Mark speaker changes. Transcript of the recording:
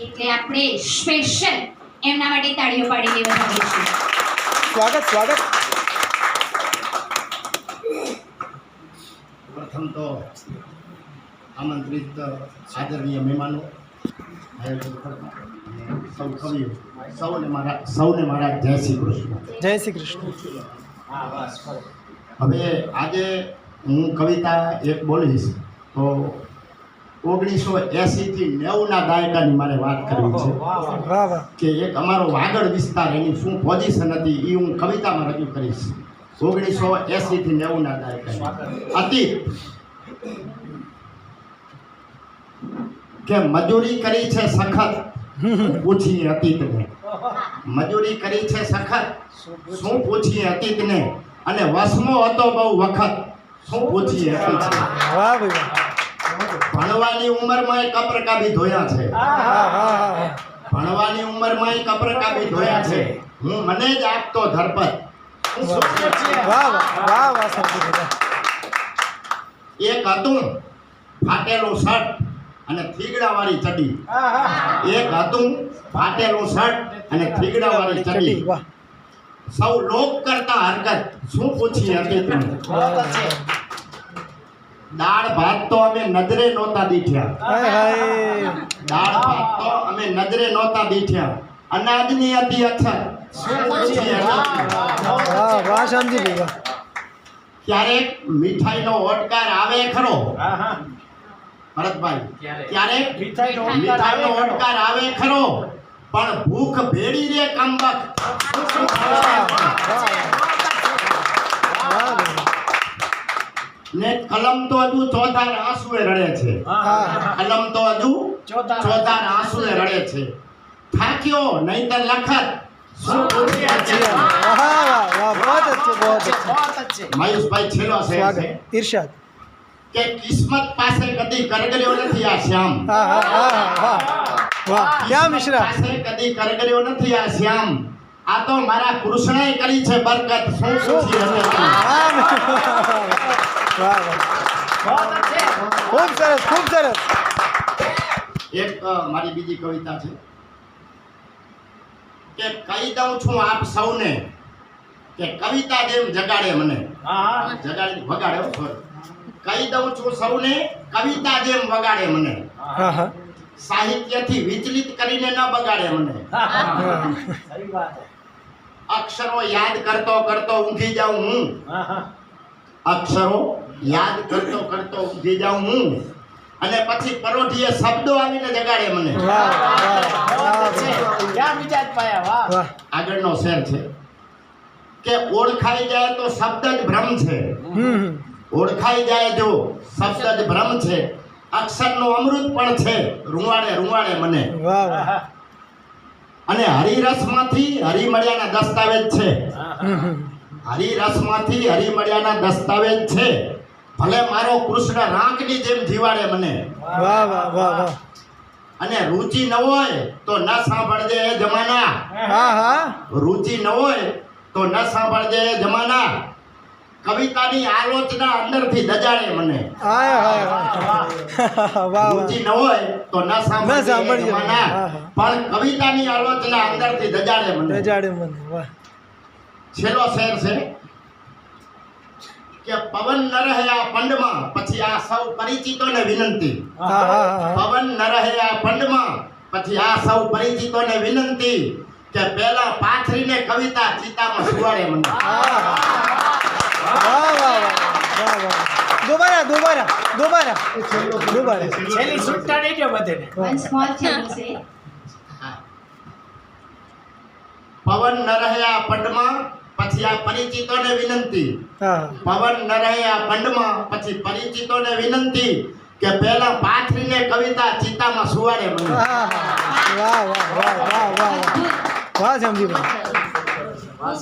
Speaker 1: એટલે આપણે સ્પેશિયલ એમના માટે તાળીઓ પાડી વધાવીશું.
Speaker 2: સ્વાગત સ્વાગત.
Speaker 3: પ્રથમ તો આમંત્રિત આદરણીય મહેમાનો, સૌ કવિઓ, સૌને મારા જય શ્રી કૃષ્ણ.
Speaker 2: જય શ્રી કૃષ્ણ.
Speaker 3: હવે આજે હું કવિતા એક બોલીશ તો 1980 થી 90ના દાયકાની મારે વાત કરવી છે.
Speaker 2: વાહ વાહ.
Speaker 3: કે એક અમારો વાગડ વિસ્તાર, એની શું પોઝિશન હતી એ હું કવિતામાં રજૂ કરીશ. 1980 થી 90ના દાયકાની અતીત. કે મજૂરી કરી છે સખત, પૂછીએ અતીતને. મજૂરી કરી છે સખત, શું પૂછીએ અતીતને. અને વસમો હતો બહુ વખત, શું પૂછીએ અતીતને.
Speaker 2: વાહ ભાઈ વાહ.
Speaker 3: ભણવાની ઉંમરમાં કપરકાબી ધોયા છે. ભણવાની ઉંમરમાં કપરકાબી ધોયા છે. હું મને જ આપતો ધરપત.
Speaker 2: વાહ વાહ વાહ વાહ સરજી વાહ.
Speaker 3: એક હતું ફાટેલું શર્ટ અને થીગડાવાળી ચડી. એક હતું ફાટેલું શર્ટ અને થીગડાવાળી ચડી.
Speaker 2: વાહ.
Speaker 3: સૌ લોક કરતા હરકત, શું પૂછીએ અતીતને. દાળ ભાત તો અમે નજરે નહોતા દીઠ્યા.
Speaker 2: હાય હાય.
Speaker 3: દાળ ભાત તો અમે નજરે નહોતા દીઠ્યા. અનાજની હતી અછત, શું પૂછીએ અતીતને.
Speaker 2: વાહ વાહ શામજીભાઈ વાહ.
Speaker 3: ક્યારેક મીઠાઈનો ઓડકાર આવે ખરો ભરતભાઈ, ક્યારેક મીઠાઈનો ઓડકાર આવે ખરો, પણ ભૂખ ભેડી રે કમબક. ને કલમ તો હજુ ચોધાર આંસુએ રડે છે. કલમ તો હજુ ચોધાર આંસુએ રડે છે. થાક્યો નહીંતર લખત, શું પૂછીએ અતીતને.
Speaker 2: વાહ વાહ વાહ. बहुत अच्छे बहुत अच्छे.
Speaker 3: મયુષભાઈ છેલ્લો શેર
Speaker 2: સ્વાગત.
Speaker 3: છે
Speaker 2: ઈર્ષાદ.
Speaker 3: કે કિસ્મત પાસે કદી કરગર્યો નથી આ શ્યામ.
Speaker 2: હા હા હા વાહ વાહ. ક્યાં મિશ્રા.
Speaker 3: પાસે કદી કરગર્યો નથી આ શ્યામ. આ તો મારા કૃષ્ણએ કરી છે બરકત, શું પૂછીએ અતીતને.
Speaker 2: વાહ વાહ. ખૂબ સરસ ખૂબ સરસ.
Speaker 3: એક મારી બીજી કવિતા છે કે કહી દઉં છું આપ સૌને કે કવિતા જેમ જગાડે મને. જગાડે વગાડે હો, sorry. કહી દઉં છું સૌને કવિતા જેમ વગાડે મને.
Speaker 2: હા હા.
Speaker 3: સાહિત્યથી વિચલિત કરીને ન બગાડે મને. અક્ષરો યાદ કરતો કરતો ઊંઘી જાઉં હું. અક્ષરો યાદ કરતો કરતો ઊંઘી જાઉં હું. અને પછી પરોઢીએ શબ્દો આવીને જગાડે મને.
Speaker 2: વાહ વાહ.
Speaker 3: આગળનો શેર છે કે ઓળખાઈ જાય તો શબ્દ જ ભ્રમ છે. ઓળખાઈ જાય જો શબ્દ જ ભ્રમ છે. અક્ષરનો અમૃત પણ છે, રૂવાડે રૂવાડે મને.
Speaker 2: વાહ વાહ.
Speaker 3: અને હરિરસમાંથી હરિમળિયાના દસ્તાવેજ છે. હરિરસમાંથી હરિમળિયાના દસ્તાવેજ છે. ભલે મારો કૃષ્ણ રાંકની જેમ જીવાડે મને.
Speaker 2: વાહ વાહ વાહ વાહ.
Speaker 3: અને રુચિ ન હોય તો ન સાંભળજે એ જમાના.
Speaker 2: હા હા.
Speaker 3: રુચિ ન હોય તો ન સાંભળજે એ જમાના. કવિતાની આલોચના અંદરથી દજાડે મને.
Speaker 2: હાય હાય વાહ વાહ.
Speaker 3: રુચિ ન હોય તો ન સાંભળજે એ જમાના.
Speaker 2: હા, હા.
Speaker 3: પણ કવિતાની આલોચના અંદરથી દજાડે મને.
Speaker 2: રજાડે મને. વાહ.
Speaker 3: છેલ્લો શેર છે કે પવન ન રહે આ પંડમાં, પછી આ સૌ પરિચિતોને વિનંતી.
Speaker 2: હા હા હા.
Speaker 3: પવન ન રહે આ પંડમાં, પછી આ સૌ પરિચિતોને વિનંતી કે પહેલા પાથરીને કવિતા ચિતામાં સુવાડે મને.
Speaker 2: વાહ વાહ વાહ વાહ વાહ. दोबारा दोबारा दोबारा दोबारा.
Speaker 4: છેલ્લી છૂટતા નહીં જો બધાને.
Speaker 1: One small change છે.
Speaker 3: પવન ન રહે આ પંડમાં, પછી આ પરિચિતોને વિનંતી.
Speaker 2: હા.
Speaker 3: પવન ન રહે આ પંડમાં, પછી પરિચિતોને વિનંતી કે પહેલા પાથરીને કવિતા ચિતામાં સુવાડે મને.
Speaker 2: વાહ વાહ વાહ વાહ વાહ વાહ. વાહ સમજી ભાઈ.
Speaker 1: વાહ.